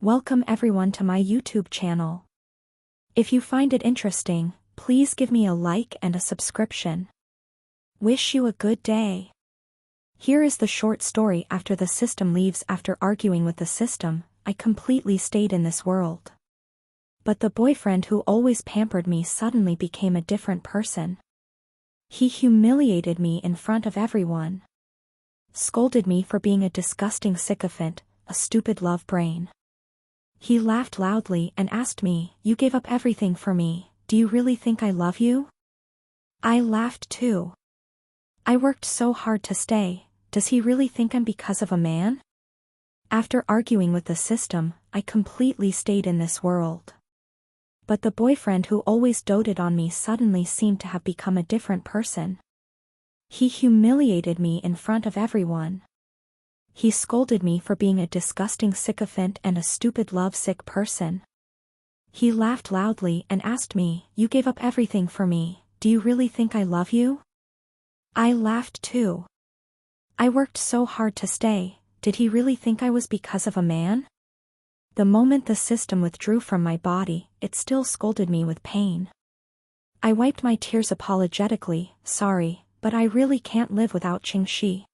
Welcome everyone to my YouTube channel. If you find it interesting, please give me a like and a subscription. Wish you a good day. Here is the short story. After the system leaves. After arguing with the system, I completely stayed in this world. But the boyfriend who always pampered me suddenly became a different person. He humiliated me in front of everyone. Scolded me for being a disgusting sycophant, a stupid love brain. He laughed loudly and asked me, "You gave up everything for me, do you really think I love you?" I laughed too. I worked so hard to stay, does he really think I'm because of a man? After arguing with the system, I completely stayed in this world. But the boyfriend who always doted on me suddenly seemed to have become a different person. He humiliated me in front of everyone. He scolded me for being a disgusting sycophant and a stupid lovesick person. He laughed loudly and asked me, "You gave up everything for me, do you really think I love you?" I laughed too. I worked so hard to stay, did he really think I was because of a man? The moment the system withdrew from my body, it still scolded me with pain. I wiped my tears apologetically, "Sorry, but I really can't live without Qingxi.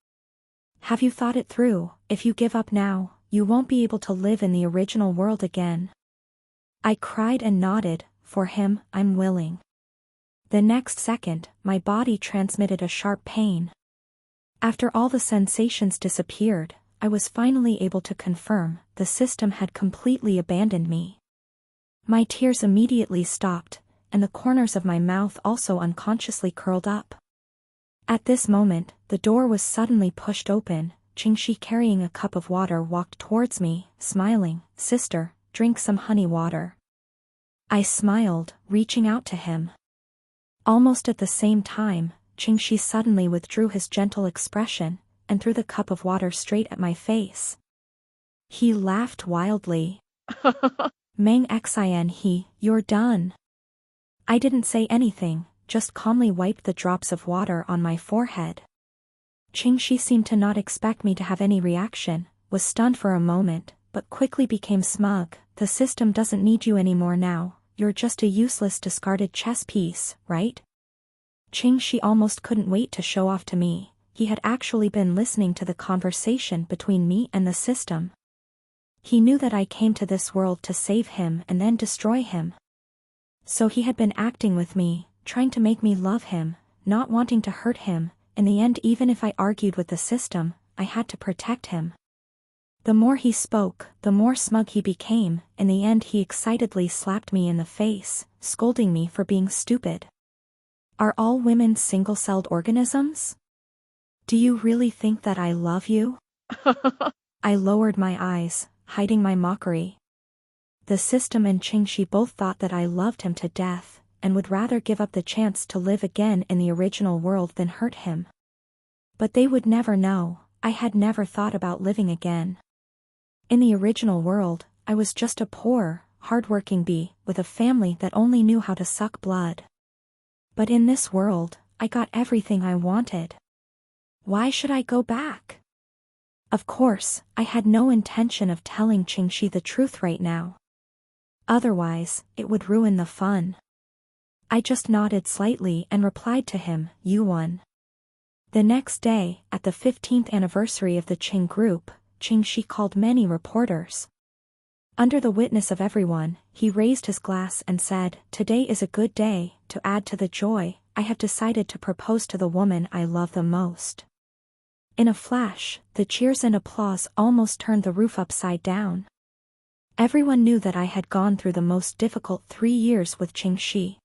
Have you thought it through? If you give up now, you won't be able to live in the original world again." I cried and nodded, "For him, I'm willing." The next second, my body transmitted a sharp pain. After all the sensations disappeared, I was finally able to confirm the system had completely abandoned me. My tears immediately stopped, and the corners of my mouth also unconsciously curled up. At this moment, the door was suddenly pushed open. Qingxi, carrying a cup of water, walked towards me, smiling, "Sister, drink some honey water." I smiled, reaching out to him. Almost at the same time, Qingxi suddenly withdrew his gentle expression, and threw the cup of water straight at my face. He laughed wildly. "Mang Xin, you're done." I didn't say anything, just calmly wiped the drops of water on my forehead. Qingxi seemed to not expect me to have any reaction, was stunned for a moment, but quickly became smug. "The system doesn't need you anymore now, you're just a useless discarded chess piece, right?" Qingxi almost couldn't wait to show off to me. He had actually been listening to the conversation between me and the system. He knew that I came to this world to save him and then destroy him. So he had been acting with me, trying to make me love him, not wanting to hurt him. In the end, even if I argued with the system, I had to protect him. The more he spoke, the more smug he became. In the end, he excitedly slapped me in the face, scolding me for being stupid. "Are all women single-celled organisms? Do you really think that I love you?" I lowered my eyes, hiding my mockery. The system and Qingxi both thought that I loved him to death, and would rather give up the chance to live again in the original world than hurt him. But they would never know, I had never thought about living again. In the original world, I was just a poor, hard-working bee, with a family that only knew how to suck blood. But in this world, I got everything I wanted. Why should I go back? Of course, I had no intention of telling Qingxi the truth right now. Otherwise, it would ruin the fun. I just nodded slightly and replied to him, "You won." The next day, at the 15th anniversary of the Qing group, Qingxi called many reporters. Under the witness of everyone, he raised his glass and said, "Today is a good day. To add to the joy, I have decided to propose to the woman I love the most." In a flash, the cheers and applause almost turned the roof upside down. Everyone knew that I had gone through the most difficult 3 years with Qingxi.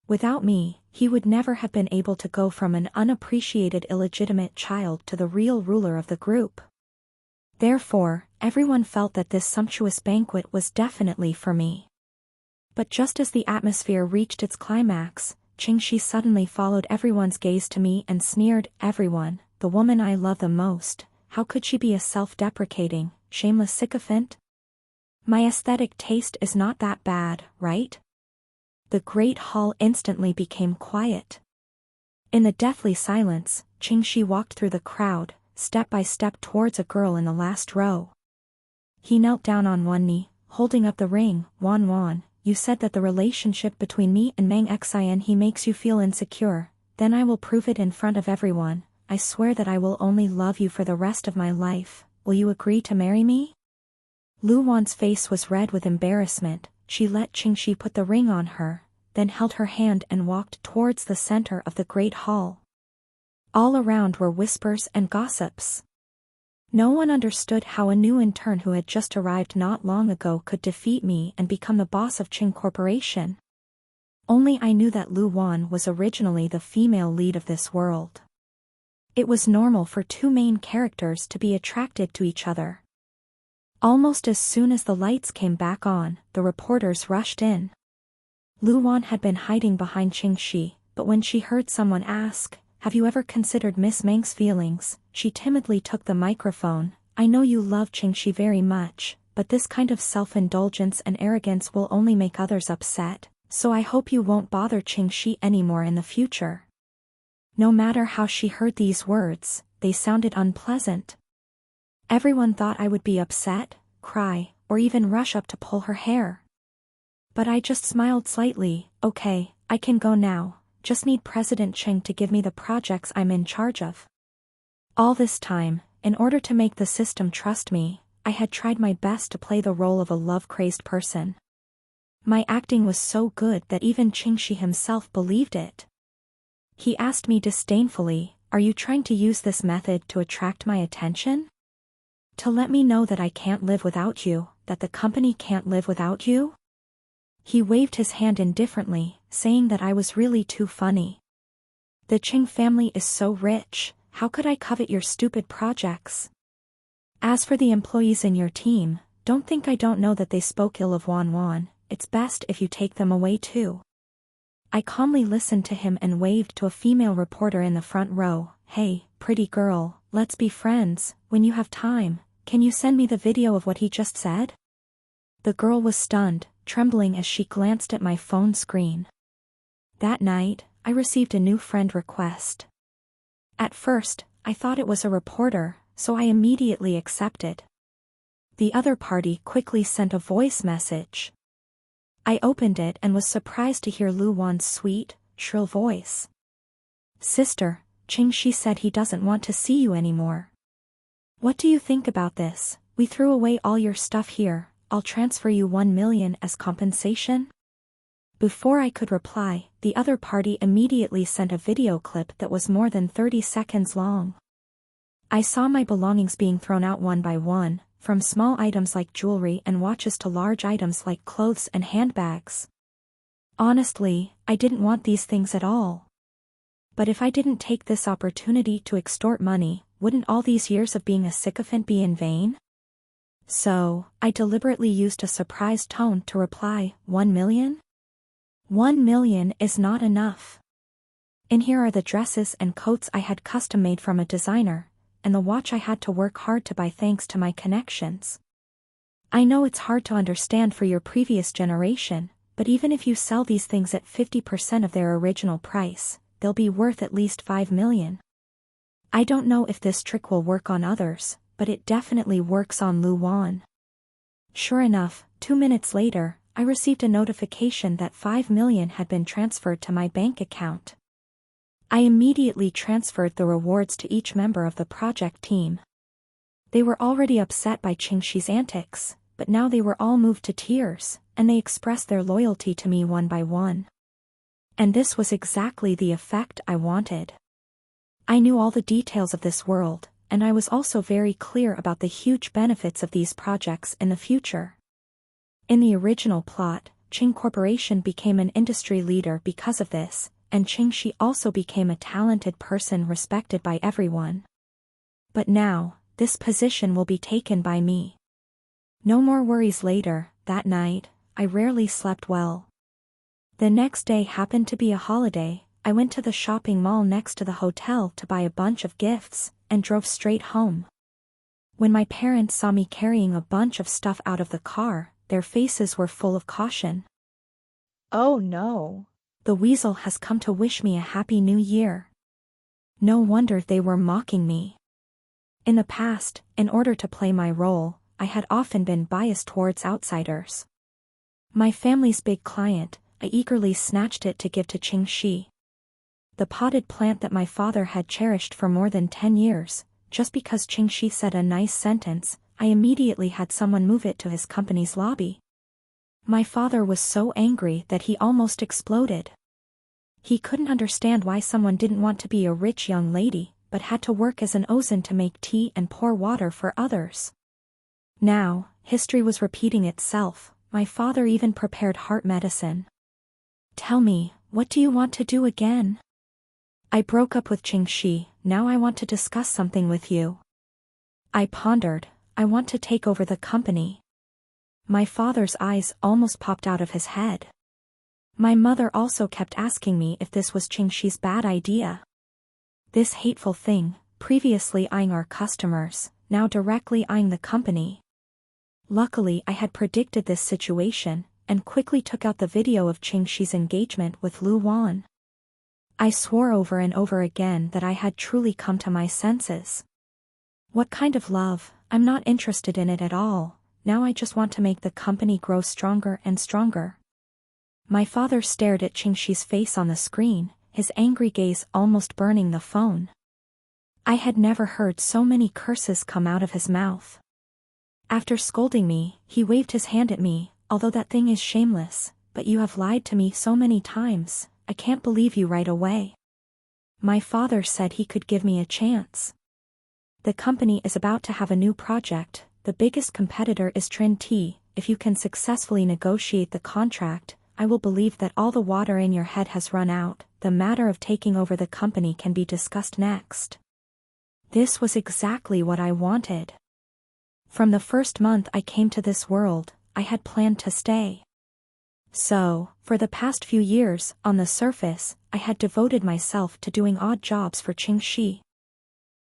Without me, he would never have been able to go from an unappreciated illegitimate child to the real ruler of the group. Therefore, everyone felt that this sumptuous banquet was definitely for me. But just as the atmosphere reached its climax, Qingxi suddenly followed everyone's gaze to me and sneered, "Everyone, the woman I love the most, how could she be a self-deprecating, shameless sycophant? My aesthetic taste is not that bad, right?" The great hall instantly became quiet. In the deathly silence, Qingxi walked through the crowd, step by step towards a girl in the last row. He knelt down on one knee, holding up the ring. Wan Wan, you said that the relationship between me and Mang Xian he makes you feel insecure. Then I will prove it in front of everyone. I swear that I will only love you for the rest of my life. Will you agree to marry me? Lu Wan's face was red with embarrassment. She let Qingxi put the ring on her, then held her hand and walked towards the center of the great hall. All around were whispers and gossips. No one understood how a new intern who had just arrived not long ago could defeat me and become the boss of Qing Corporation. Only I knew that Lu Wan was originally the female lead of this world. It was normal for two main characters to be attracted to each other. Almost as soon as the lights came back on, the reporters rushed in. Lu Wan had been hiding behind Qingxi, but when she heard someone ask, "Have you ever considered Miss Meng's feelings?" she timidly took the microphone. "I know you love Qingxi very much, but this kind of self-indulgence and arrogance will only make others upset, so I hope you won't bother Qingxi anymore in the future." No matter how she heard these words, they sounded unpleasant. Everyone thought I would be upset, cry, or even rush up to pull her hair. But I just smiled slightly. "Okay, I can go now, just need President Cheng to give me the projects I'm in charge of." All this time, in order to make the system trust me, I had tried my best to play the role of a love-crazed person. My acting was so good that even Qingxi himself believed it. He asked me disdainfully, "Are you trying to use this method to attract my attention? To let me know that I can't live without you, that the company can't live without you?" He waved his hand indifferently, saying that I was really too funny. "The Qing family is so rich, how could I covet your stupid projects? As for the employees in your team, don't think I don't know that they spoke ill of Wan Wan. It's best if you take them away too." I calmly listened to him and waved to a female reporter in the front row. "Hey, pretty girl, let's be friends. When you have time, can you send me the video of what he just said?" The girl was stunned, trembling as she glanced at my phone screen. That night, I received a new friend request. At first, I thought it was a reporter, so I immediately accepted. The other party quickly sent a voice message. I opened it and was surprised to hear Lu Wan's sweet, shrill voice. "Sister, Qingxi said he doesn't want to see you anymore. What do you think about this? We threw away all your stuff here. I'll transfer you 1 million as compensation." Before I could reply, the other party immediately sent a video clip that was more than 30 seconds long. I saw my belongings being thrown out one by one, from small items like jewelry and watches to large items like clothes and handbags. Honestly, I didn't want these things at all. But if I didn't take this opportunity to extort money, wouldn't all these years of being a sycophant be in vain? So, I deliberately used a surprised tone to reply, 1 million? 1 million is not enough. In here are the dresses and coats I had custom made from a designer, and the watch I had to work hard to buy thanks to my connections. I know it's hard to understand for your previous generation, but even if you sell these things at 50% of their original price, they'll be worth at least 5 million. I don't know if this trick will work on others, but it definitely works on Lu Wan. Sure enough, 2 minutes later, I received a notification that 5 million had been transferred to my bank account. I immediately transferred the rewards to each member of the project team. They were already upset by Qingxi's antics, but now they were all moved to tears, and they expressed their loyalty to me one by one. And this was exactly the effect I wanted. I knew all the details of this world, and I was also very clear about the huge benefits of these projects in the future. In the original plot, Qing Corporation became an industry leader because of this, and Qingxi also became a talented person respected by everyone. But now, this position will be taken by me. No more worries later. That night, I rarely slept well. The next day happened to be a holiday. I went to the shopping mall next to the hotel to buy a bunch of gifts, and drove straight home. When my parents saw me carrying a bunch of stuff out of the car, their faces were full of caution. "Oh no. The weasel has come to wish me a happy new year." No wonder they were mocking me. In the past, in order to play my role, I had often been biased towards outsiders. My family's big client, I eagerly snatched it to give to Qingxi. The potted plant that my father had cherished for more than 10 years, just because Qingxi said a nice sentence, I immediately had someone move it to his company's lobby. My father was so angry that he almost exploded. He couldn't understand why someone didn't want to be a rich young lady, but had to work as an ozan to make tea and pour water for others. Now, history was repeating itself. My father even prepared heart medicine. "Tell me, what do you want to do again?" "I broke up with Qingxi, now I want to discuss something with you." I pondered. "I want to take over the company." My father's eyes almost popped out of his head. My mother also kept asking me if this was Qingxi's bad idea. This hateful thing, previously eyeing our customers, now directly eyeing the company. Luckily I had predicted this situation, and quickly took out the video of Qingxi's engagement with Lu Wan. I swore over and over again that I had truly come to my senses. What kind of love? I'm not interested in it at all, now I just want to make the company grow stronger and stronger. My father stared at Qingxi's face on the screen, his angry gaze almost burning the phone. I had never heard so many curses come out of his mouth. After scolding me, he waved his hand at me. "Although that thing is shameless, but you have lied to me so many times, I can't believe you right away." My father said he could give me a chance. "The company is about to have a new project, the biggest competitor is Trin Tea. If you can successfully negotiate the contract, I will believe that all the water in your head has run out, the matter of taking over the company can be discussed next." This was exactly what I wanted. From the first month I came to this world, I had planned to stay. So, for the past few years, on the surface, I had devoted myself to doing odd jobs for Qingxi.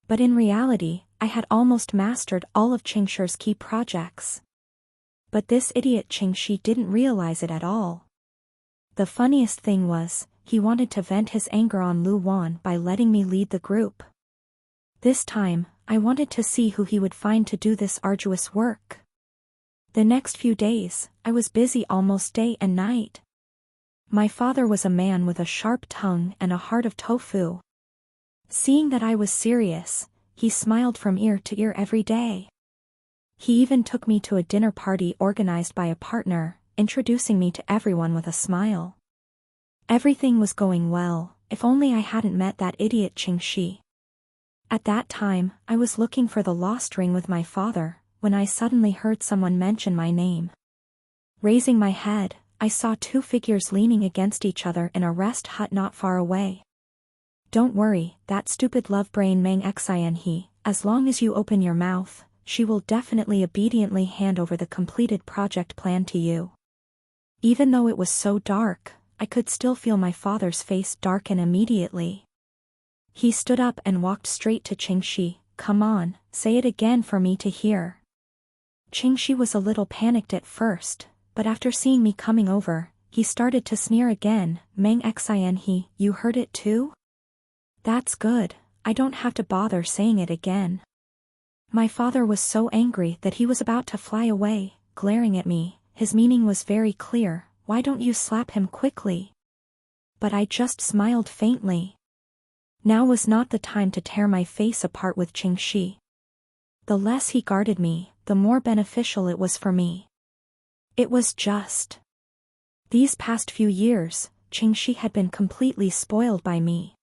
But in reality, I had almost mastered all of Qingxi's key projects. But this idiot Qingxi didn't realize it at all. The funniest thing was, he wanted to vent his anger on Lu Wan by letting me lead the group. This time, I wanted to see who he would find to do this arduous work. The next few days, I was busy almost day and night. My father was a man with a sharp tongue and a heart of tofu. Seeing that I was serious, he smiled from ear to ear every day. He even took me to a dinner party organized by a partner, introducing me to everyone with a smile. Everything was going well, if only I hadn't met that idiot Qingxi. At that time, I was looking for the lost ring with my father, when I suddenly heard someone mention my name. Raising my head, I saw two figures leaning against each other in a rest hut not far away. "Don't worry, that stupid love brain Meng Xian he, as long as you open your mouth, she will definitely obediently hand over the completed project plan to you." Even though it was so dark, I could still feel my father's face darken immediately. He stood up and walked straight to Qingxi. "Come on, say it again for me to hear." Qingxi was a little panicked at first, but after seeing me coming over, he started to sneer again. "Meng Xian he, you heard it too? That's good, I don't have to bother saying it again." My father was so angry that he was about to fly away, glaring at me. His meaning was very clear: "Why don't you slap him quickly?" But I just smiled faintly. Now was not the time to tear my face apart with Qingxi. The less he guarded me, the more beneficial it was for me. It was just. These past few years, Qingxi had been completely spoiled by me.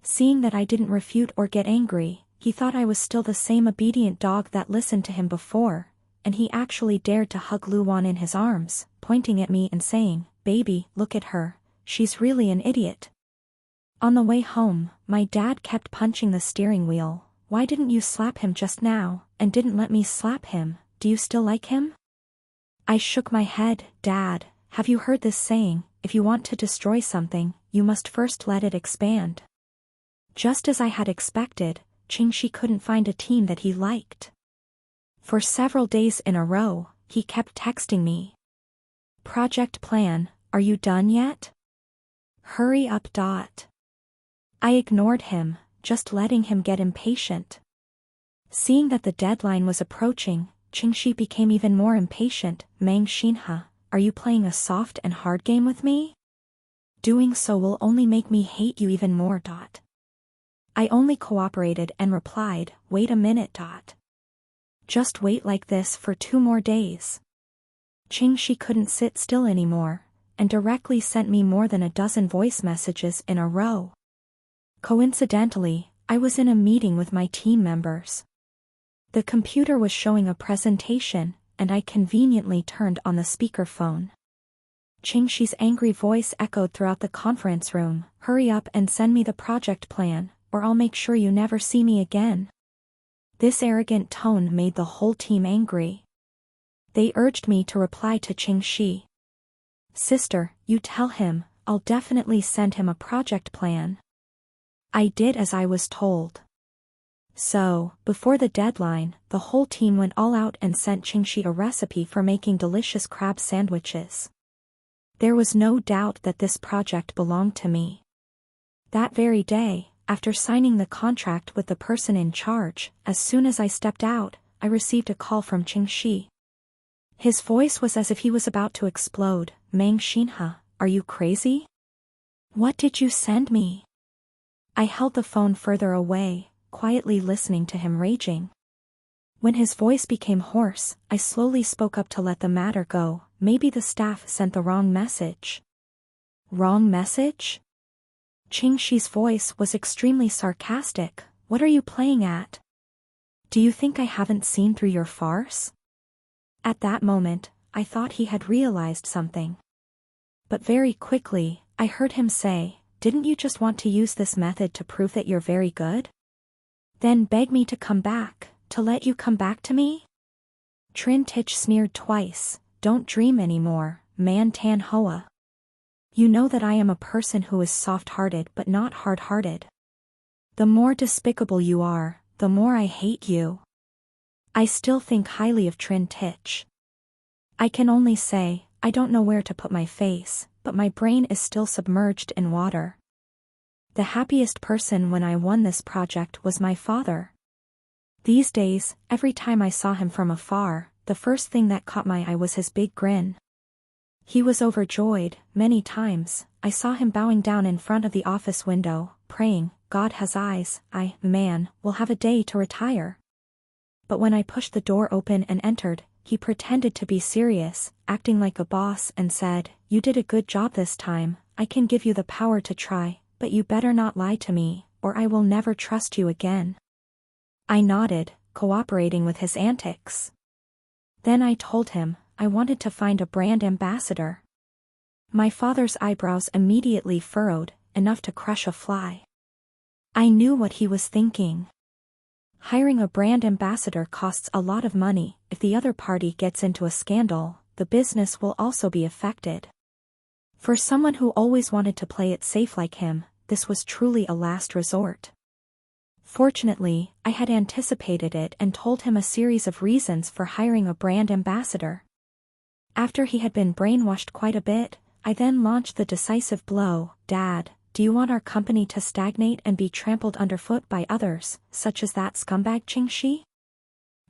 Seeing that I didn't refute or get angry, he thought I was still the same obedient dog that listened to him before, and he actually dared to hug Lu Wan in his arms, pointing at me and saying, "Baby, look at her, she's really an idiot." On the way home, my dad kept punching the steering wheel. "Why didn't you slap him just now, and didn't let me slap him? Do you still like him?" I shook my head. "Dad, have you heard this saying, if you want to destroy something, you must first let it expand?" Just as I had expected, Qingxi couldn't find a team that he liked. For several days in a row, he kept texting me. "Project plan, are you done yet? Hurry up. I ignored him, just letting him get impatient. Seeing that the deadline was approaching, Qingxi became even more impatient. Mang Xinhe, are you playing a soft and hard game with me? Doing so will only make me hate you even more. I only cooperated and replied, wait a minute. Just wait like this for 2 more days. Qingxi couldn't sit still anymore, and directly sent me more than a dozen voice messages in a row. Coincidentally, I was in a meeting with my team members. The computer was showing a presentation, and I conveniently turned on the speakerphone. Qingxi's angry voice echoed throughout the conference room, hurry up and send me the project plan, or I'll make sure you never see me again. This arrogant tone made the whole team angry. They urged me to reply to Qingxi. Sister, you tell him, I'll definitely send him a project plan. I did as I was told. So, before the deadline, the whole team went all out and sent Qingxi a recipe for making delicious crab sandwiches. There was no doubt that this project belonged to me. That very day, after signing the contract with the person in charge, as soon as I stepped out, I received a call from Qingxi. His voice was as if he was about to explode. Mang Xinhe, are you crazy? What did you send me? I held the phone further away, quietly listening to him raging. When his voice became hoarse, I slowly spoke up to let the matter go. Maybe the staff sent the wrong message. Wrong message? Qingxi's voice was extremely sarcastic. What are you playing at? Do you think I haven't seen through your farce? At that moment, I thought he had realized something. But very quickly, I heard him say, didn't you just want to use this method to prove that you're very good? Then beg me to come back, to let you come back to me? Trin Tich sneered twice, don't dream anymore, Man Tan Hoa. You know that I am a person who is soft-hearted but not hard-hearted. The more despicable you are, the more I hate you. I still think highly of Trin Tich. I can only say, I don't know where to put my face, but my brain is still submerged in water. The happiest person when I won this project was my father. These days, every time I saw him from afar, the first thing that caught my eye was his big grin. He was overjoyed. Many times, I saw him bowing down in front of the office window, praying, God has eyes, will have a day to retire. But when I pushed the door open and entered, he pretended to be serious, acting like a boss, and said, you did a good job this time, I can give you the power to try, but you better not lie to me, or I will never trust you again. I nodded, cooperating with his antics. Then I told him, I wanted to find a brand ambassador. My father's eyebrows immediately furrowed, enough to crush a fly. I knew what he was thinking. Hiring a brand ambassador costs a lot of money. If the other party gets into a scandal, the business will also be affected. For someone who always wanted to play it safe like him, this was truly a last resort. Fortunately, I had anticipated it and told him a series of reasons for hiring a brand ambassador. After he had been brainwashed quite a bit, I then launched the decisive blow. Dad, do you want our company to stagnate and be trampled underfoot by others, such as that scumbag Qingxi?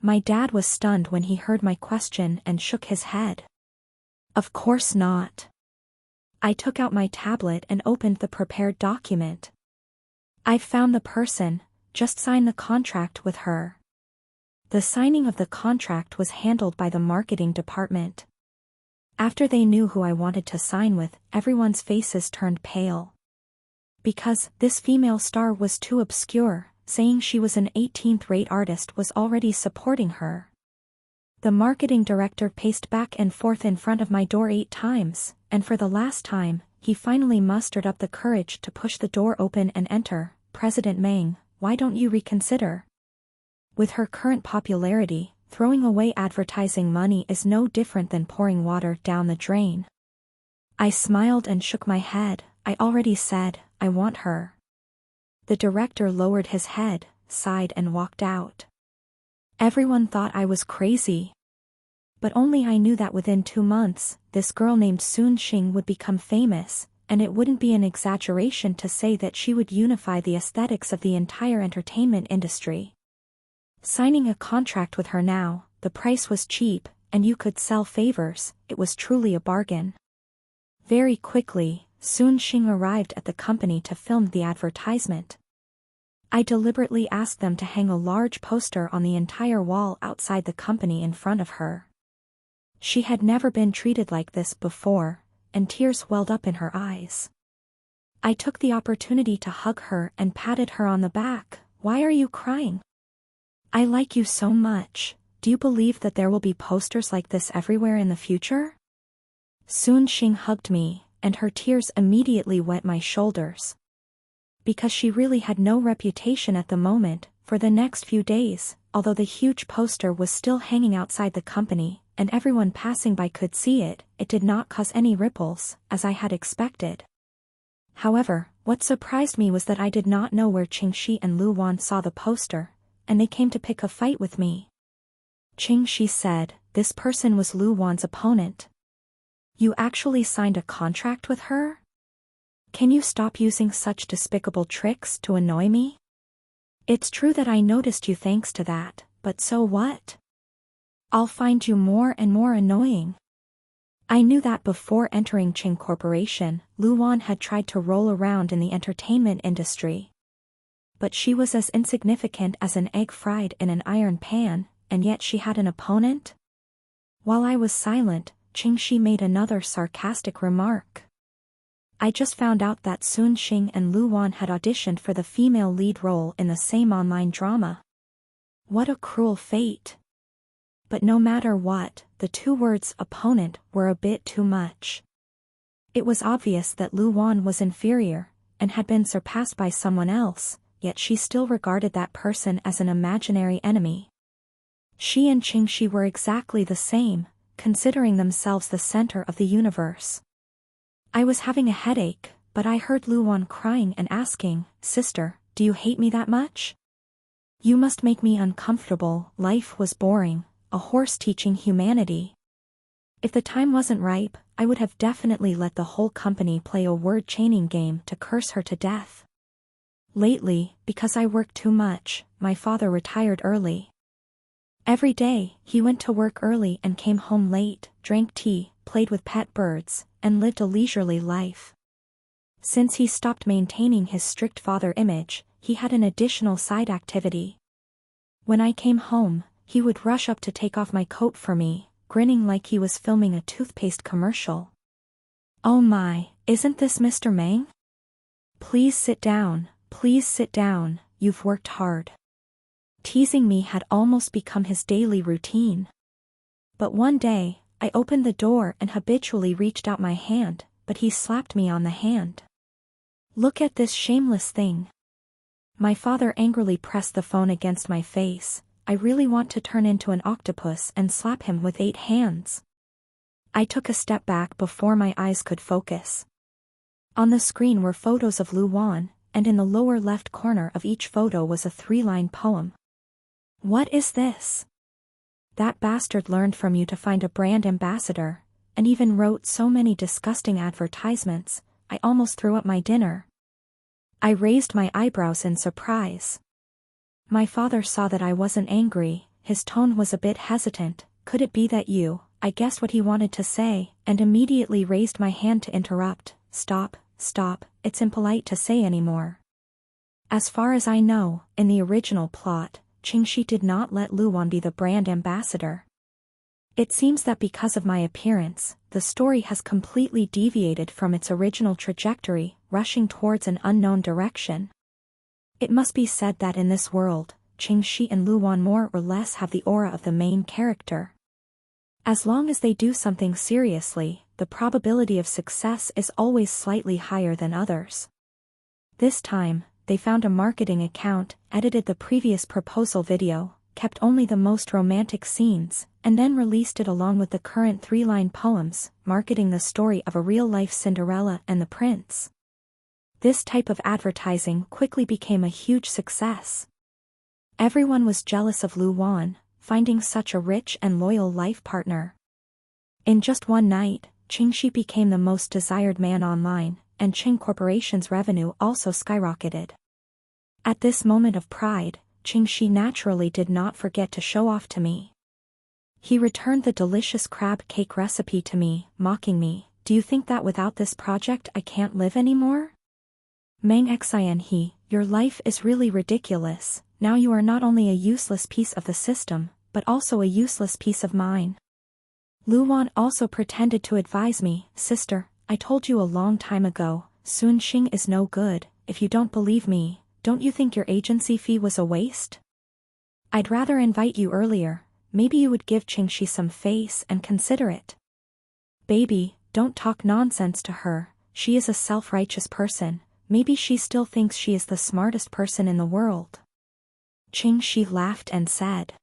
My dad was stunned when he heard my question and shook his head. Of course not. I took out my tablet and opened the prepared document. I've found the person, just sign the contract with her. The signing of the contract was handled by the marketing department. After they knew who I wanted to sign with, everyone's faces turned pale. Because this female star was too obscure, saying she was an 18th-rate artist was already supporting her. The marketing director paced back and forth in front of my door 8 times, and for the last time, he finally mustered up the courage to push the door open and enter. President Mang, why don't you reconsider? With her current popularity, throwing away advertising money is no different than pouring water down the drain. I smiled and shook my head. I already said, I want her. The director lowered his head, sighed and walked out. Everyone thought I was crazy. But only I knew that within 2 months, this girl named Sun Xing would become famous, and it wouldn't be an exaggeration to say that she would unify the aesthetics of the entire entertainment industry. Signing a contract with her now, the price was cheap, and you could sell favors. It was truly a bargain. Very quickly, Sun Xing arrived at the company to film the advertisement. I deliberately asked them to hang a large poster on the entire wall outside the company in front of her. She had never been treated like this before, and tears welled up in her eyes. I took the opportunity to hug her and patted her on the back. "Why are you crying? I like you so much. Do you believe that there will be posters like this everywhere in the future?" Sun Xing hugged me, and her tears immediately wet my shoulders. Because she really had no reputation at the moment, for the next few days, although the huge poster was still hanging outside the company, and everyone passing by could see it, it did not cause any ripples, as I had expected. However, what surprised me was that I did not know where Qingxi and Lu Wan saw the poster, and they came to pick a fight with me. Qingxi said, "This person was Lu Wan's opponent. You actually signed a contract with her? Can you stop using such despicable tricks to annoy me? It's true that I noticed you thanks to that, but so what? I'll find you more and more annoying." I knew that before entering Qing Corporation, Lu Wan had tried to roll around in the entertainment industry. But she was as insignificant as an egg fried in an iron pan, and yet she had an opponent? While I was silent, Qingxi made another sarcastic remark. "I just found out that Sun Xing and Lu Wan had auditioned for the female lead role in the same online drama. What a cruel fate." But no matter what, the two words opponent were a bit too much. It was obvious that Lu Wan was inferior, and had been surpassed by someone else, yet she still regarded that person as an imaginary enemy. She and Qingxi were exactly the same, considering themselves the center of the universe. I was having a headache, but I heard Lu Wan crying and asking, "Sister, do you hate me that much? You must make me uncomfortable." Life was boring, a horse teaching humanity. If the time wasn't ripe, I would have definitely let the whole company play a word chaining game to curse her to death. Lately, because I worked too much, my father retired early. Every day, he went to work early and came home late, drank tea, played with pet birds, and lived a leisurely life. Since he stopped maintaining his strict father image, he had an additional side activity. When I came home, he would rush up to take off my coat for me, grinning like he was filming a toothpaste commercial. "Oh my, isn't this Mr. Meng? Please sit down, you've worked hard." Teasing me had almost become his daily routine. But one day, I opened the door and habitually reached out my hand, but he slapped me on the hand. "Look at this shameless thing." My father angrily pressed the phone against my face. I really want to turn into an octopus and slap him with 8 hands. I took a step back before my eyes could focus. On the screen were photos of Lu Wan, and in the lower left corner of each photo was a 3-line poem. "What is this? That bastard learned from you to find a brand ambassador, and even wrote so many disgusting advertisements, I almost threw up my dinner." I raised my eyebrows in surprise. My father saw that I wasn't angry, his tone was a bit hesitant. "Could it be that you," I guessed what he wanted to say, and immediately raised my hand to interrupt. Stop, it's impolite to say anymore." As far as I know, in the original plot, Qingxi did not let Lu Wan be the brand ambassador. It seems that because of my appearance, the story has completely deviated from its original trajectory, rushing towards an unknown direction. It must be said that in this world, Qingxi and Lu Wan more or less have the aura of the main character. As long as they do something seriously, the probability of success is always slightly higher than others. This time, they found a marketing account, edited the previous proposal video, kept only the most romantic scenes, and then released it along with the current 3-line poems, marketing the story of a real-life Cinderella and the prince. This type of advertising quickly became a huge success. Everyone was jealous of Lu Wan, finding such a rich and loyal life partner. In just one night, Qingxi became the most desired man online, and Qing Corporation's revenue also skyrocketed. At this moment of pride, Qingxi naturally did not forget to show off to me. He returned the delicious crab cake recipe to me, mocking me. Do you think that without this project I can't live anymore? Mang Xin he, your life is really ridiculous. Now you are not only a useless piece of the system, but also a useless piece of mine. Luan also pretended to advise me, sister, I told you a long time ago, Sun Xing is no good. If you don't believe me, don't you think your agency fee was a waste? I'd rather invite you earlier, maybe you would give Qingxi some face and consider it. Baby, don't talk nonsense to her, she is a self-righteous person, maybe she still thinks she is the smartest person in the world. Qingxi laughed and said.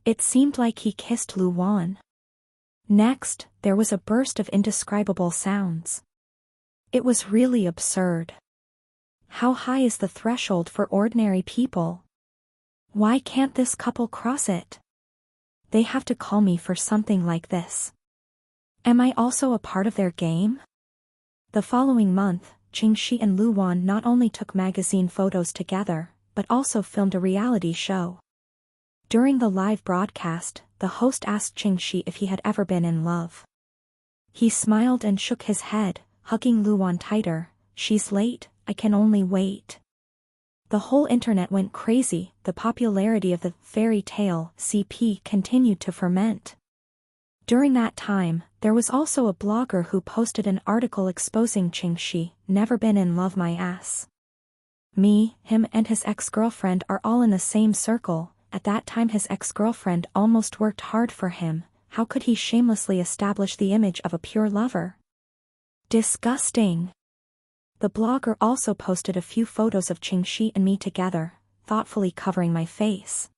It seemed like he kissed Luan. Next, there was a burst of indescribable sounds. It was really absurd. How high is the threshold for ordinary people? Why can't this couple cross it? They have to call me for something like this. Am I also a part of their game? The following month, Qingxi and Luan not only took magazine photos together, but also filmed a reality show. During the live broadcast, the host asked Qingxi if he had ever been in love. He smiled and shook his head, hugging Luan tighter. She's late, I can only wait. The whole internet went crazy, the popularity of the fairy tale CP continued to ferment. During that time, there was also a blogger who posted an article exposing Qingxi, never been in love my ass. Me, him and his ex-girlfriend are all in the same circle. At that time his ex-girlfriend almost worked hard for him, how could he shamelessly establish the image of a pure lover? Disgusting. The blogger also posted a few photos of Qingxi and me together, thoughtfully covering my face.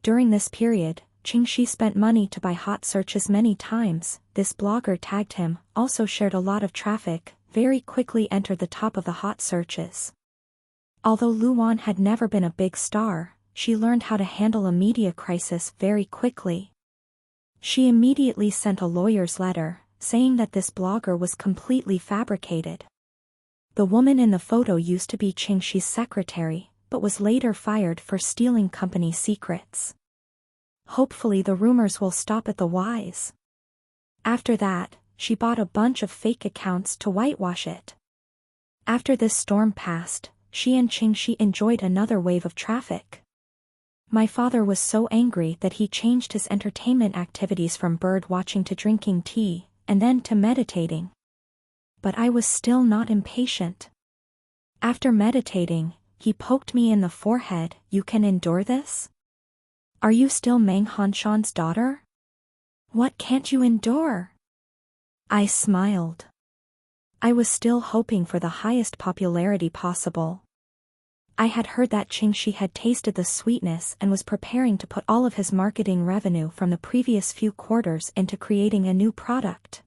During this period, Qingxi spent money to buy hot searches many times. This blogger tagged him, also shared a lot of traffic, very quickly entered the top of the hot searches. Although Luan had never been a big star, she learned how to handle a media crisis very quickly. She immediately sent a lawyer's letter, saying that this blogger was completely fabricated. The woman in the photo used to be Qingxi's secretary, but was later fired for stealing company secrets. Hopefully the rumors will stop at the Y's. After that, she bought a bunch of fake accounts to whitewash it. After this storm passed, she and Qingxi enjoyed another wave of traffic. My father was so angry that he changed his entertainment activities from bird watching to drinking tea, and then to meditating. But I was still not impatient. After meditating, he poked me in the forehead. You can endure this? Are you still Mang Hanshan's daughter? What can't you endure? I smiled. I was still hoping for the highest popularity possible. I had heard that Qingxi had tasted the sweetness and was preparing to put all of his marketing revenue from the previous few quarters into creating a new product.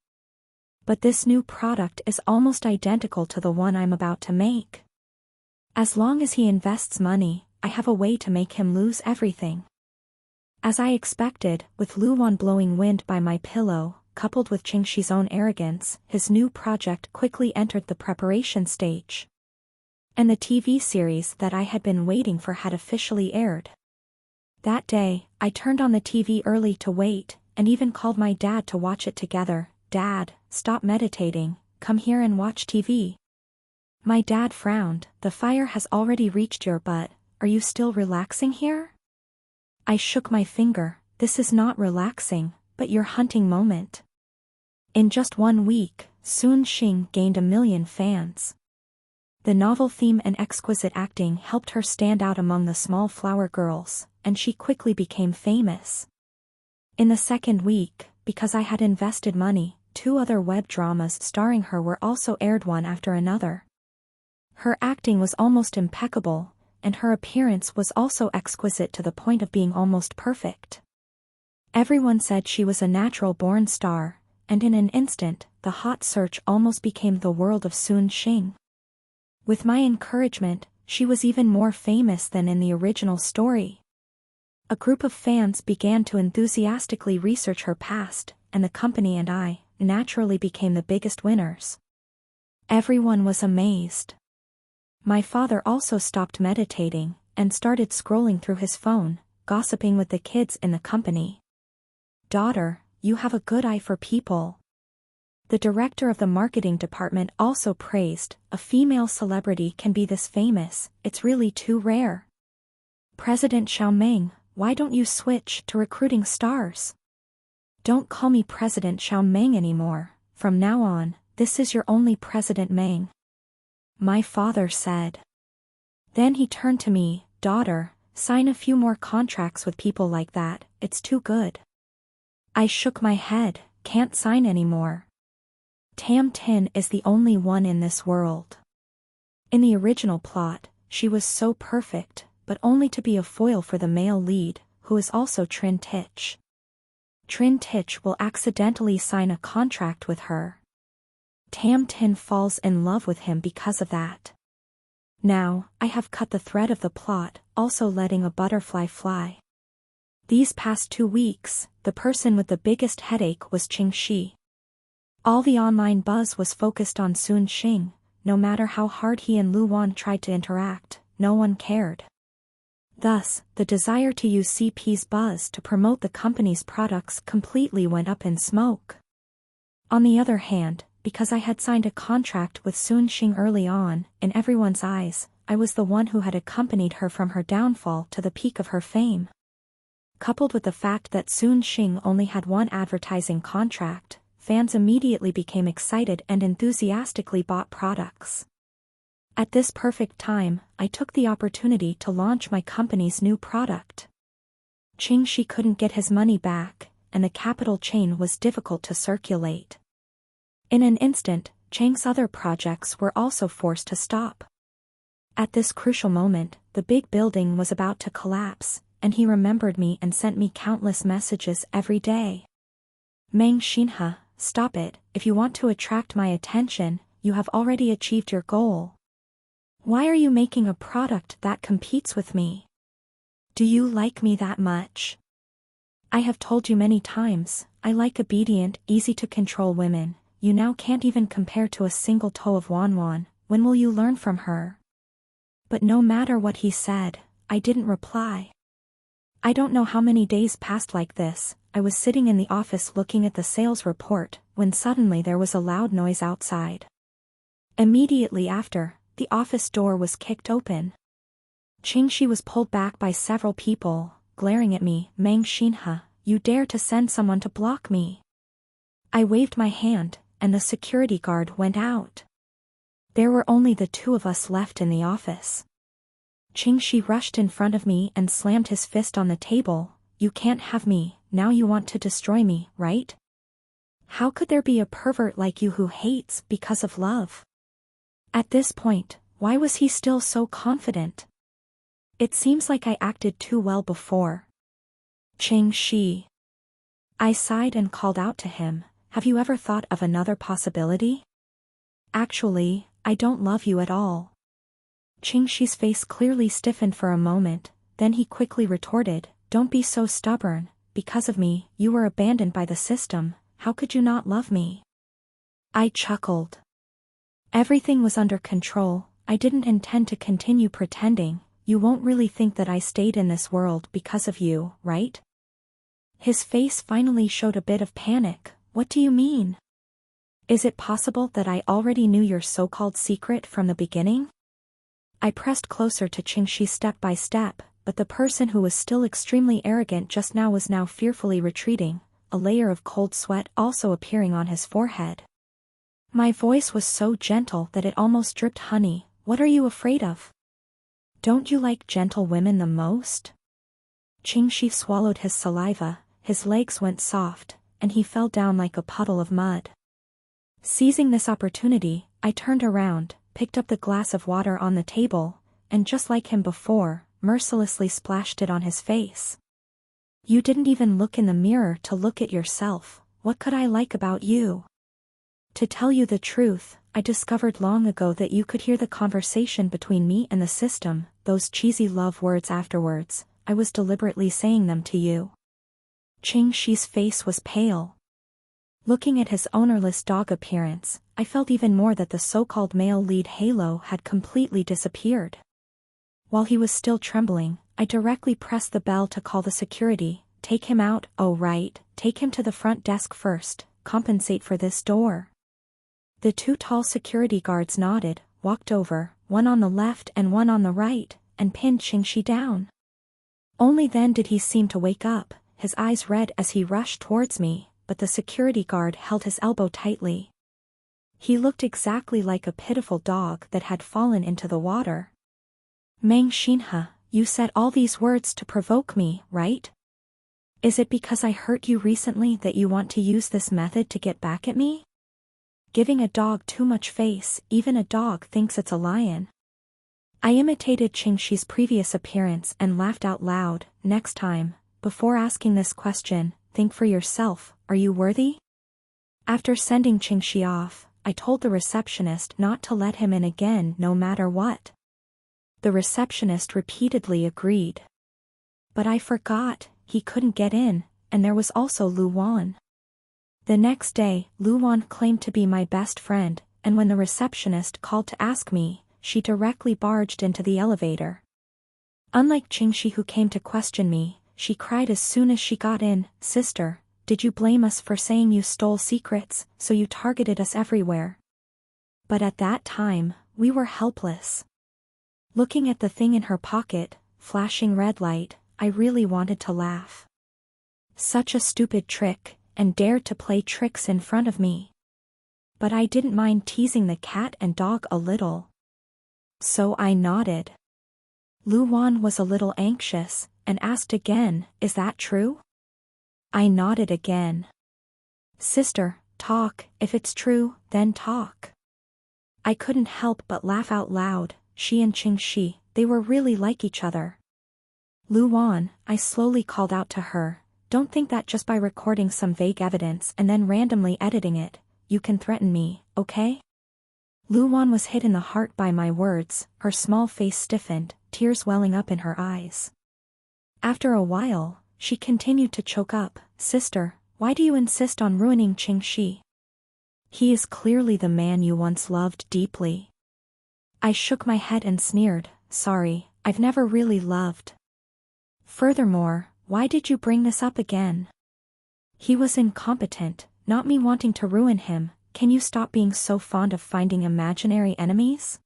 But this new product is almost identical to the one I'm about to make. As long as he invests money, I have a way to make him lose everything. As I expected, with Luan blowing wind by my pillow, coupled with Qingxi's own arrogance, his new project quickly entered the preparation stage. And the TV series that I had been waiting for had officially aired. That day, I turned on the TV early to wait, and even called my dad to watch it together. Dad, stop meditating, come here and watch TV. My dad frowned. The fire has already reached your butt, are you still relaxing here? I shook my finger. This is not relaxing, but your hunting moment. In just 1 week, Sun Xing gained 1 million fans. The novel theme and exquisite acting helped her stand out among the small flower girls, and she quickly became famous. In the 2nd week, because I had invested money, 2 other web dramas starring her were also aired one after another. Her acting was almost impeccable, and her appearance was also exquisite to the point of being almost perfect. Everyone said she was a natural-born star, and in an instant, the hot search almost became the world of Sun Xing. With my encouragement, she was even more famous than in the original story. A group of fans began to enthusiastically research her past, and the company and I, naturally became the biggest winners. Everyone was amazed. My father also stopped meditating, and started scrolling through his phone, gossiping with the kids in the company. "Daughter, you have a good eye for people." The director of the marketing department also praised, "A female celebrity can be this famous, it's really too rare. President Xiao Meng, why don't you switch to recruiting stars?" "Don't call me President Xiao Meng anymore, from now on, this is your only President Meng," my father said. Then he turned to me, "Daughter, sign a few more contracts with people like that, it's too good." I shook my head, "Can't sign anymore. Tam Tin is the only one in this world." In the original plot, she was so perfect, but only to be a foil for the male lead, who is also Trin Tich. Trin Tich will accidentally sign a contract with her. Tam Tin falls in love with him because of that. Now, I have cut the thread of the plot, also letting a butterfly fly. These past 2 weeks, the person with the biggest headache was Qing Shi. All the online buzz was focused on Sun Xing. No matter how hard he and Lu Wan tried to interact, no one cared. Thus, the desire to use CP's buzz to promote the company's products completely went up in smoke. On the other hand, because I had signed a contract with Sun Xing early on, in everyone's eyes, I was the one who had accompanied her from her downfall to the peak of her fame. Coupled with the fact that Sun Xing only had one advertising contract, fans immediately became excited and enthusiastically bought products. At this perfect time, I took the opportunity to launch my company's new product. Qing Shi couldn't get his money back, and the capital chain was difficult to circulate. In an instant, Chang's other projects were also forced to stop. At this crucial moment, the big building was about to collapse, and he remembered me and sent me countless messages every day. "Meng Xinhe, stop it, if you want to attract my attention, you have already achieved your goal. Why are you making a product that competes with me? Do you like me that much? I have told you many times, I like obedient, easy-to-control women. You now can't even compare to a single toe of Wanwan, when will you learn from her?" But no matter what he said, I didn't reply. I don't know how many days passed like this. I was sitting in the office looking at the sales report, when suddenly there was a loud noise outside. Immediately after, the office door was kicked open. Qing Shi was pulled back by several people, glaring at me. "Meng Xinhe, you dare to send someone to block me?" I waved my hand, and the security guard went out. There were only the two of us left in the office. Qing Shi rushed in front of me and slammed his fist on the table. "You can't have me, now you want to destroy me, right? How could there be a pervert like you who hates because of love?" At this point, why was he still so confident? It seems like I acted too well before. "Qing Shi." I sighed and called out to him, "Have you ever thought of another possibility? Actually, I don't love you at all." Qing Shi's face clearly stiffened for a moment, then he quickly retorted, "Don't be so stubborn, because of me, you were abandoned by the system, how could you not love me?" I chuckled. Everything was under control, I didn't intend to continue pretending. "You won't really think that I stayed in this world because of you, right?" His face finally showed a bit of panic. "What do you mean? Is it possible that I already knew your so-called secret from the beginning?" I pressed closer to Qing Shi step by step, but the person who was still extremely arrogant just now was now fearfully retreating, a layer of cold sweat also appearing on his forehead. My voice was so gentle that it almost dripped honey. "What are you afraid of? Don't you like gentle women the most?" Qing Shi swallowed his saliva, his legs went soft, and he fell down like a puddle of mud. Seizing this opportunity, I turned around, picked up the glass of water on the table, and just like him before, mercilessly splashed it on his face. "You didn't even look in the mirror to look at yourself, what could I like about you? To tell you the truth, I discovered long ago that you could hear the conversation between me and the system, those cheesy love words afterwards, I was deliberately saying them to you." Qing Shi's face was pale. Looking at his ownerless dog appearance, I felt even more that the so-called male lead halo had completely disappeared. While he was still trembling, I directly pressed the bell to call the security. Take him out, oh right, take him to the front desk first, compensate for this door. The two tall security guards nodded, walked over, one on the left and one on the right, and pinned Qingxi down. Only then did he seem to wake up, his eyes red as he rushed towards me, but the security guard held his elbow tightly. He looked exactly like a pitiful dog that had fallen into the water. Meng Xinhe, you said all these words to provoke me, right? Is it because I hurt you recently that you want to use this method to get back at me? Giving a dog too much face, even a dog thinks it's a lion. I imitated Qingxi's previous appearance and laughed out loud. Next time, before asking this question, think for yourself, are you worthy? After sending Qingxi off, I told the receptionist not to let him in again no matter what. The receptionist repeatedly agreed. But I forgot, he couldn't get in, and there was also Lu Wan. The next day, Lu Wan claimed to be my best friend, and when the receptionist called to ask me, she directly barged into the elevator. Unlike Qingxi who came to question me, she cried as soon as she got in, "Sister, did you blame us for saying you stole secrets, so you targeted us everywhere?" But at that time, we were helpless. Looking at the thing in her pocket, flashing red light, I really wanted to laugh. Such a stupid trick, and dared to play tricks in front of me. But I didn't mind teasing the cat and dog a little. So I nodded. Lu Wan was a little anxious, and asked again, "Is that true?" I nodded again. "Sister, talk, if it's true, then talk." I couldn't help but laugh out loud. She and Qingxi, they were really like each other. "Lu Wan," I slowly called out to her, "don't think that just by recording some vague evidence and then randomly editing it, you can threaten me, okay?" Lu Wan was hit in the heart by my words, her small face stiffened, tears welling up in her eyes. After a while, she continued to choke up, "Sister, why do you insist on ruining Qingxi? He is clearly the man you once loved deeply." I shook my head and sneered, "Sorry, I've never really loved. Furthermore, why did you bring this up again? He was incompetent, not me wanting to ruin him. Can you stop being so fond of finding imaginary enemies?"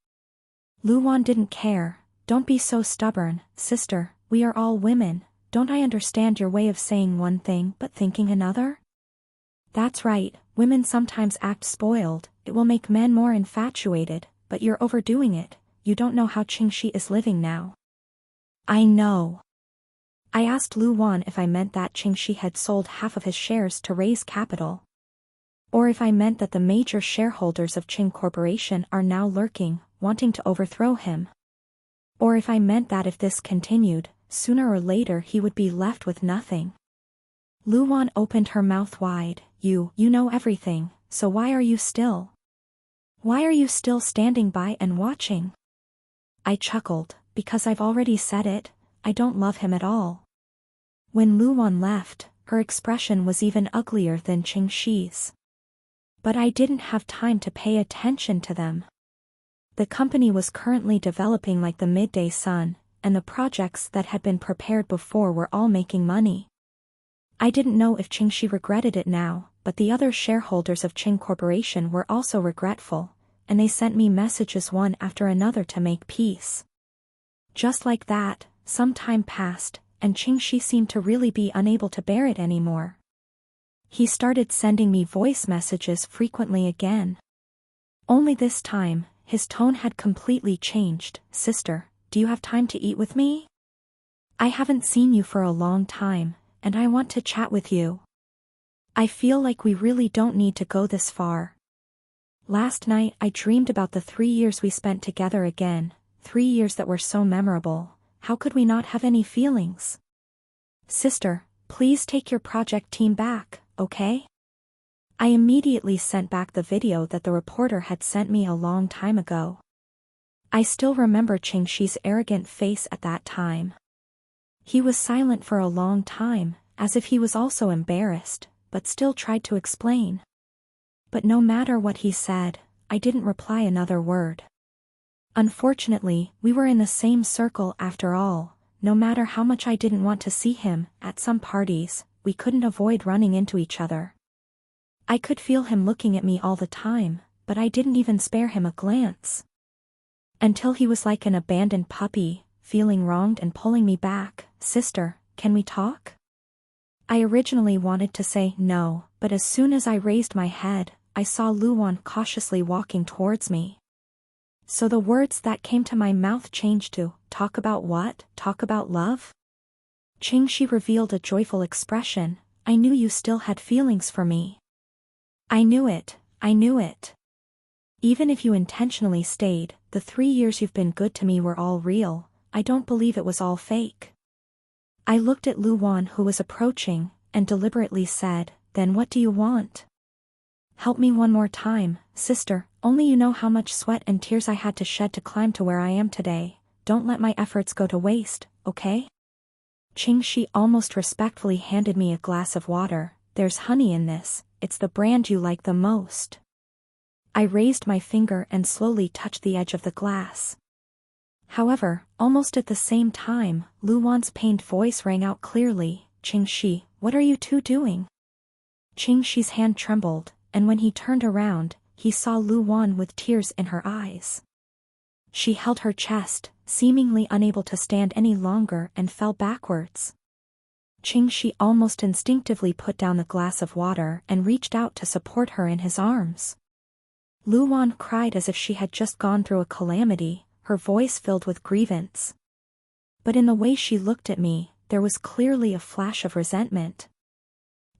Lu Wan didn't care. "Don't be so stubborn, sister, we are all women. Don't I understand your way of saying one thing but thinking another? That's right, women sometimes act spoiled, it will make men more infatuated, but you're overdoing it, you don't know how Qingxi is living now." "I know." I asked Lu Wan if I meant that Qingxi had sold half of his shares to raise capital. Or if I meant that the major shareholders of Qing Corporation are now lurking, wanting to overthrow him. Or if I meant that if this continued, sooner or later he would be left with nothing. Lu Wan opened her mouth wide. You know everything, so why are you still? Why are you still standing by and watching?" I chuckled, "Because I've already said it, I don't love him at all." When Lu Wan left, her expression was even uglier than Qingxi's. But I didn't have time to pay attention to them. The company was currently developing like the midday sun, and the projects that had been prepared before were all making money. I didn't know if Qingxi regretted it now, but the other shareholders of Qing Corporation were also regretful, and they sent me messages one after another to make peace. Just like that, some time passed, and Qingxi seemed to really be unable to bear it anymore. He started sending me voice messages frequently again. Only this time, his tone had completely changed. "Sister, do you have time to eat with me? I haven't seen you for a long time, and I want to chat with you. I feel like we really don't need to go this far. Last night I dreamed about the 3 years we spent together again, 3 years that were so memorable. How could we not have any feelings? Sister, please take your project team back, okay?" I immediately sent back the video that the reporter had sent me a long time ago. I still remember Qingxi's arrogant face at that time. He was silent for a long time, as if he was also embarrassed, but still tried to explain. But no matter what he said, I didn't reply another word. Unfortunately, we were in the same circle after all, no matter how much I didn't want to see him. At some parties, we couldn't avoid running into each other. I could feel him looking at me all the time, but I didn't even spare him a glance. Until he was like an abandoned puppy, feeling wronged and pulling me back. Sister, can we talk? I originally wanted to say no, but as soon as I raised my head, I saw Luan cautiously walking towards me. So the words that came to my mouth changed to, talk about what? Talk about love? Qingxi revealed a joyful expression. I knew you still had feelings for me. I knew it. Even if you intentionally stayed, the 3 years you've been good to me were all real. I don't believe it was all fake. I looked at Luan, who was approaching, and deliberately said, then what do you want? Help me one more time, sister, only you know how much sweat and tears I had to shed to climb to where I am today. Don't let my efforts go to waste, okay? Qingxi almost respectfully handed me a glass of water. There's honey in this, it's the brand you like the most. I raised my finger and slowly touched the edge of the glass. However, almost at the same time, Luan's pained voice rang out clearly, Qingxi, what are you two doing? Qingxi's hand trembled, and when he turned around, he saw Luan with tears in her eyes. She held her chest, seemingly unable to stand any longer, and fell backwards. Qingxi almost instinctively put down the glass of water and reached out to support her in his arms. Luan cried as if she had just gone through a calamity, her voice filled with grievance. But in the way she looked at me, there was clearly a flash of resentment.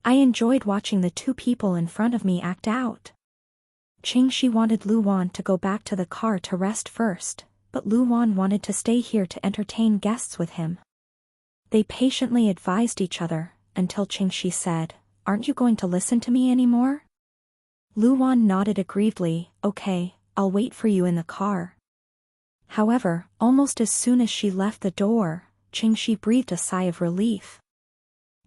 I enjoyed watching the two people in front of me act out. Qingxi wanted Luan to go back to the car to rest first, but Luan wanted to stay here to entertain guests with him. They patiently advised each other, until Qingxi said, aren't you going to listen to me anymore? Luan nodded aggrievedly, okay, I'll wait for you in the car. However, almost as soon as she left the door, Qingxi breathed a sigh of relief.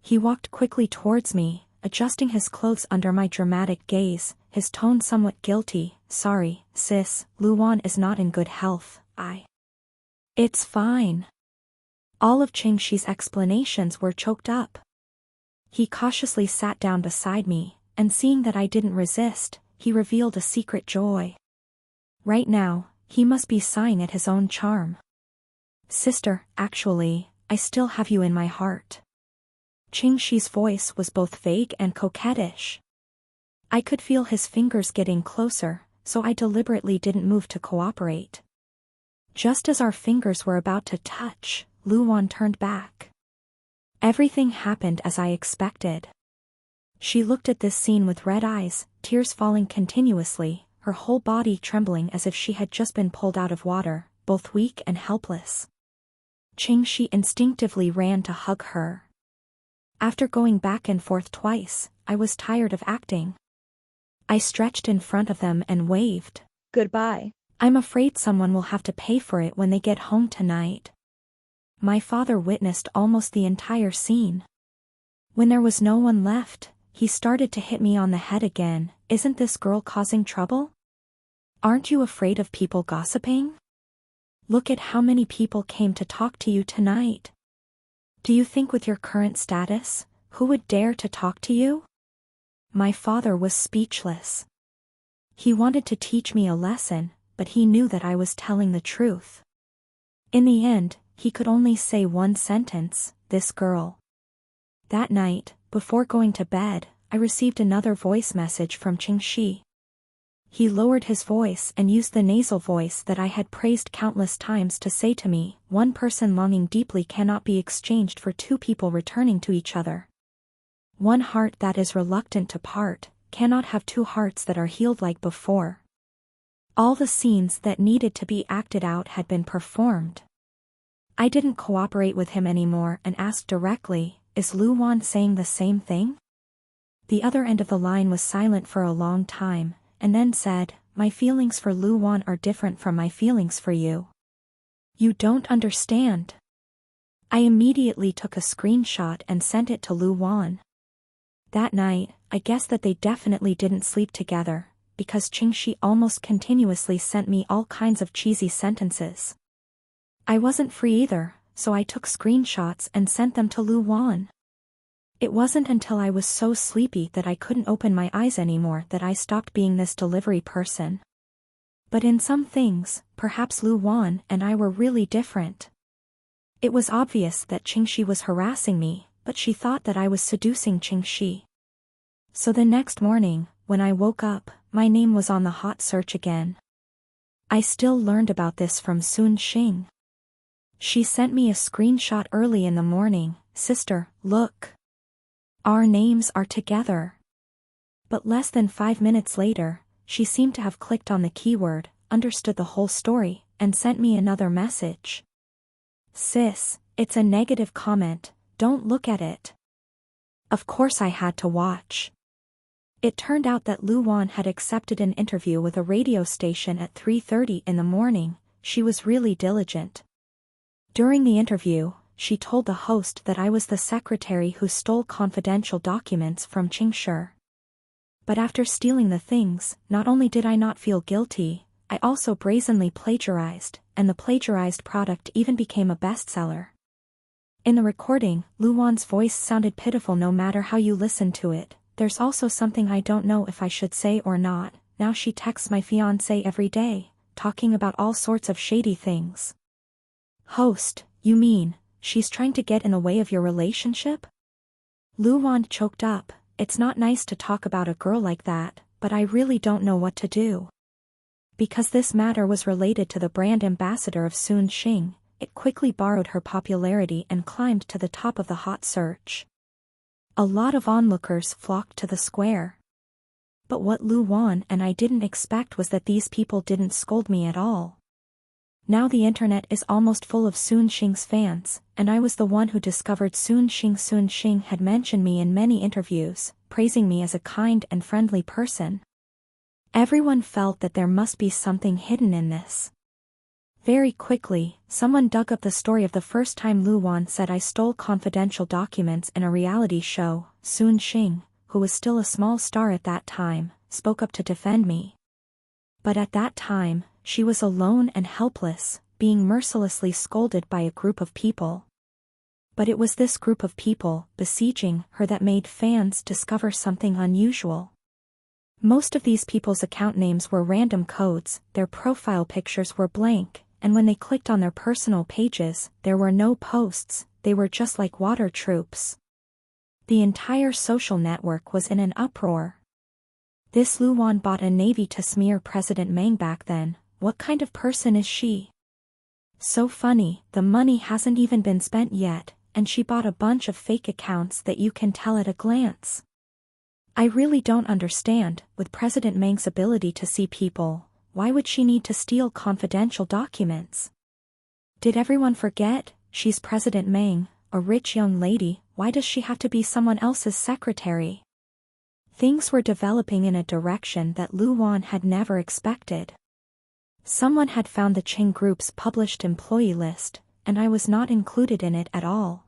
He walked quickly towards me, adjusting his clothes under my dramatic gaze, his tone somewhat guilty. Sorry, sis, Luan is not in good health. It's fine. All of Qingxi's explanations were choked up. He cautiously sat down beside me, and seeing that I didn't resist, he revealed a secret joy. Right now, he must be sighing at his own charm. Sister, actually, I still have you in my heart. Qingxi's voice was both vague and coquettish. I could feel his fingers getting closer, so I deliberately didn't move to cooperate. Just as our fingers were about to touch, Luan turned back. Everything happened as I expected. She looked at this scene with red eyes, tears falling continuously, her whole body trembling as if she had just been pulled out of water, both weak and helpless. Qingxi instinctively ran to hug her. After going back and forth twice, I was tired of acting. I stretched in front of them and waved. Goodbye. I'm afraid someone will have to pay for it when they get home tonight. My father witnessed almost the entire scene. When there was no one left, he started to hit me on the head again. Isn't this girl causing trouble? Aren't you afraid of people gossiping? Look at how many people came to talk to you tonight. Do you think with your current status, who would dare to talk to you? My father was speechless. He wanted to teach me a lesson, but he knew that I was telling the truth. In the end, he could only say one sentence, this girl. That night, before going to bed, I received another voice message from Qingxi. He lowered his voice and used the nasal voice that I had praised countless times to say to me, one person longing deeply cannot be exchanged for two people returning to each other. One heart that is reluctant to part, cannot have two hearts that are healed like before. All the scenes that needed to be acted out had been performed. I didn't cooperate with him anymore and asked directly, is Luan saying the same thing? The other end of the line was silent for a long time, and then said, my feelings for Luan are different from my feelings for you. You don't understand. I immediately took a screenshot and sent it to Luan. That night, I guessed that they definitely didn't sleep together, because Qingxi almost continuously sent me all kinds of cheesy sentences. I wasn't free either, so I took screenshots and sent them to Luwan. It wasn't until I was so sleepy that I couldn't open my eyes anymore that I stopped being this delivery person. But in some things, perhaps Luwan and I were really different. It was obvious that Qingxi was harassing me, but she thought that I was seducing Qingxi. So the next morning, when I woke up, my name was on the hot search again. I still learned about this from Sun Xing. She sent me a screenshot early in the morning. Sister, look. Our names are together. But less than 5 minutes later, she seemed to have clicked on the keyword, understood the whole story, and sent me another message. Sis, it's a negative comment, don't look at it. Of course I had to watch. It turned out that Luwan had accepted an interview with a radio station at 3:30 in the morning. She was really diligent. During the interview, she told the host that I was the secretary who stole confidential documents from Qingshi. But after stealing the things, not only did I not feel guilty, I also brazenly plagiarized, and the plagiarized product even became a bestseller. In the recording, Luwan's voice sounded pitiful no matter how you listened to it. There's also something I don't know if I should say or not. Now she texts my fiancé every day, talking about all sorts of shady things. Host, you mean, she's trying to get in the way of your relationship? Luwan choked up. It's not nice to talk about a girl like that, but I really don't know what to do. Because this matter was related to the brand ambassador of Sun Xing, it quickly borrowed her popularity and climbed to the top of the hot search. A lot of onlookers flocked to the square. But what Luwan and I didn't expect was that these people didn't scold me at all. Now the internet is almost full of Sun Xing's fans, and I was the one who discovered Sun Xing. Sun Xing had mentioned me in many interviews, praising me as a kind and friendly person. Everyone felt that there must be something hidden in this. Very quickly, someone dug up the story of the first time Luwan said I stole confidential documents in a reality show. Sun Xing, who was still a small star at that time, spoke up to defend me. But at that time, she was alone and helpless, being mercilessly scolded by a group of people. But it was this group of people, besieging her, that made fans discover something unusual. Most of these people's account names were random codes, their profile pictures were blank, and when they clicked on their personal pages, there were no posts, they were just like water troops. The entire social network was in an uproar. This Luwan bought a navy to smear President Meng back then. What kind of person is she? So funny, the money hasn't even been spent yet, and she bought a bunch of fake accounts that you can tell at a glance. I really don't understand, with President Meng's ability to see people, why would she need to steal confidential documents? Did everyone forget, she's President Meng, a rich young lady, why does she have to be someone else's secretary? Things were developing in a direction that Luwan had never expected. Someone had found the Qing Group's published employee list, and I was not included in it at all.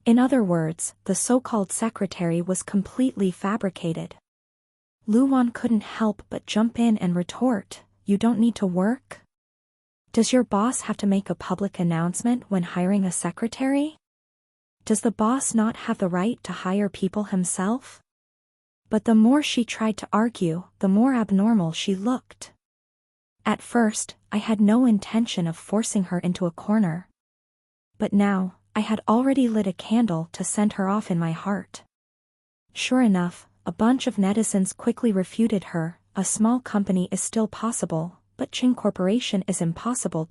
In other words, the so-called secretary was completely fabricated. Luwan couldn't help but jump in and retort, "You don't need to work? Does your boss have to make a public announcement when hiring a secretary? Does the boss not have the right to hire people himself?" But the more she tried to argue, the more abnormal she looked. At first, I had no intention of forcing her into a corner. But now, I had already lit a candle to send her off in my heart. Sure enough, a bunch of netizens quickly refuted her. A small company is still possible, but Qing Corporation is impossible.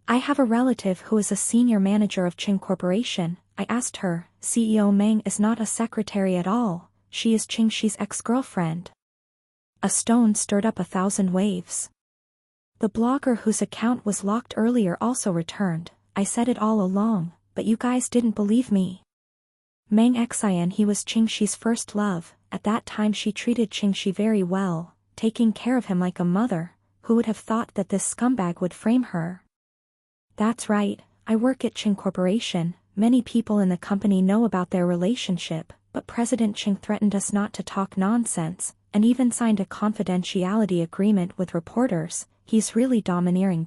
I have a relative who is a senior manager of Qing Corporation. I asked her, CEO Meng is not a secretary at all, she is Qingxi's ex-girlfriend. A stone stirred up 1,000 waves. The blogger whose account was locked earlier also returned. I said it all along, but you guys didn't believe me. Meng Xian, he was Qingxi's first love. At that time she treated Qingxi very well, taking care of him like a mother. Who would have thought that this scumbag would frame her? That's right, I work at Qing Corporation. Many people in the company know about their relationship, but President Qing threatened us not to talk nonsense, and even signed a confidentiality agreement with reporters. He's really domineering.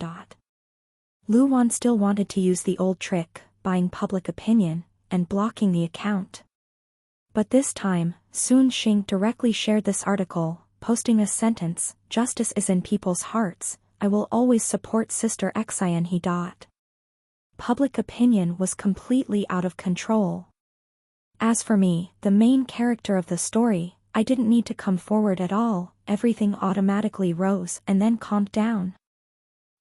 Luwan still wanted to use the old trick, buying public opinion, and blocking the account. But this time, Sun Xing directly shared this article, posting a sentence, "Justice is in people's hearts, I will always support Sister Xian he. Public opinion was completely out of control. As for me, the main character of the story, I didn't need to come forward at all, everything automatically rose and then calmed down.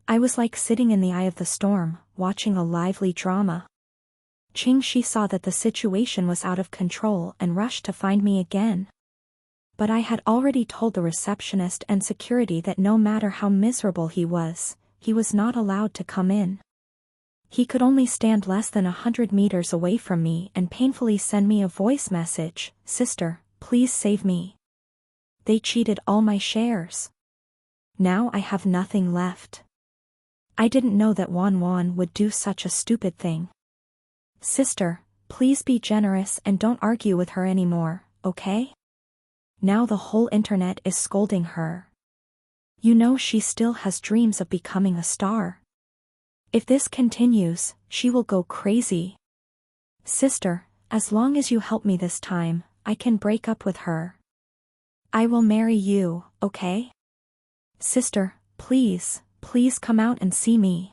I was like sitting in the eye of the storm, watching a lively drama. Qingxi saw that the situation was out of control and rushed to find me again. But I had already told the receptionist and security that no matter how miserable he was not allowed to come in. He could only stand less than 100 meters away from me and painfully send me a voice message, "Sister, please save me. They cheated all my shares. Now I have nothing left." I didn't know that Wan would do such a stupid thing. "Sister, please be generous and don't argue with her anymore, okay? Now the whole internet is scolding her. You know she still has dreams of becoming a star. If this continues, she will go crazy. Sister, as long as you help me this time, I can break up with her. I will marry you, okay? Sister, please come out and see me."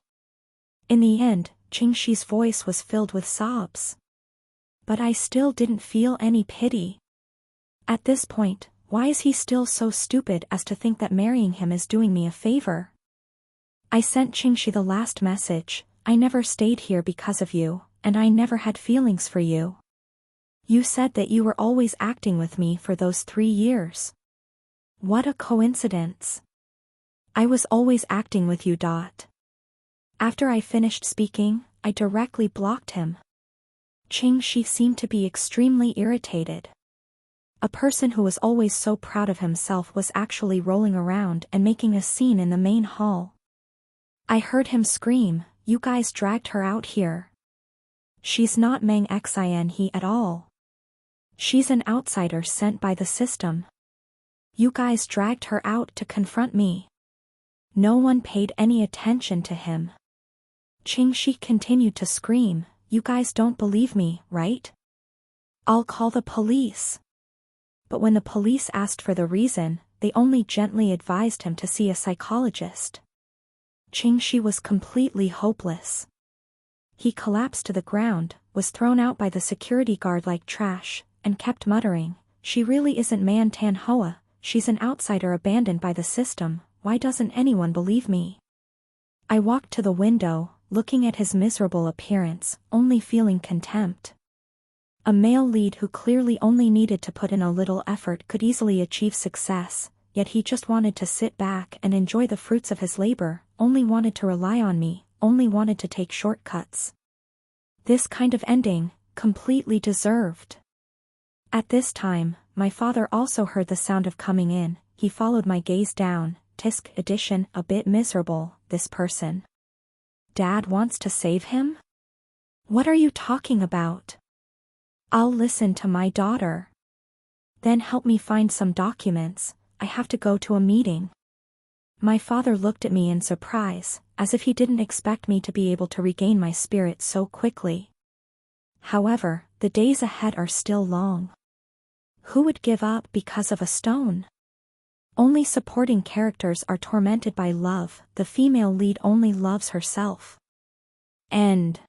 In the end, Qingxi's voice was filled with sobs. But I still didn't feel any pity. At this point, why is he still so stupid as to think that marrying him is doing me a favor? I sent Qingxi the last message, "I never stayed here because of you, and I never had feelings for you. You said that you were always acting with me for those 3 years. What a coincidence. I was always acting with you. After I finished speaking, I directly blocked him. Qingxi seemed to be extremely irritated. A person who was always so proud of himself was actually rolling around and making a scene in the main hall. I heard him scream, "You guys dragged her out here. She's not Meng Xian he at all. She's an outsider sent by the system. You guys dragged her out to confront me." No one paid any attention to him. Qingxi continued to scream, "You guys don't believe me, right? I'll call the police." But when the police asked for the reason, they only gently advised him to see a psychologist. Qingxi was completely hopeless. He collapsed to the ground, was thrown out by the security guard like trash, and kept muttering, "She really isn't Man Tan Hoa, she's an outsider abandoned by the system, why doesn't anyone believe me?" I walked to the window, looking at his miserable appearance, only feeling contempt. A male lead who clearly only needed to put in a little effort could easily achieve success, yet he just wanted to sit back and enjoy the fruits of his labor, only wanted to rely on me, only wanted to take shortcuts. This kind of ending, completely deserved. At this time, my father also heard the sound of coming in, he followed my gaze down, Tisk edition, a bit miserable, this person. Dad wants to save him? What are you talking about? I'll listen to my daughter. Then help me find some documents, I have to go to a meeting. My father looked at me in surprise, as if he didn't expect me to be able to regain my spirit so quickly. However, the days ahead are still long. Who would give up because of a stone? Only supporting characters are tormented by love, the female lead only loves herself. End.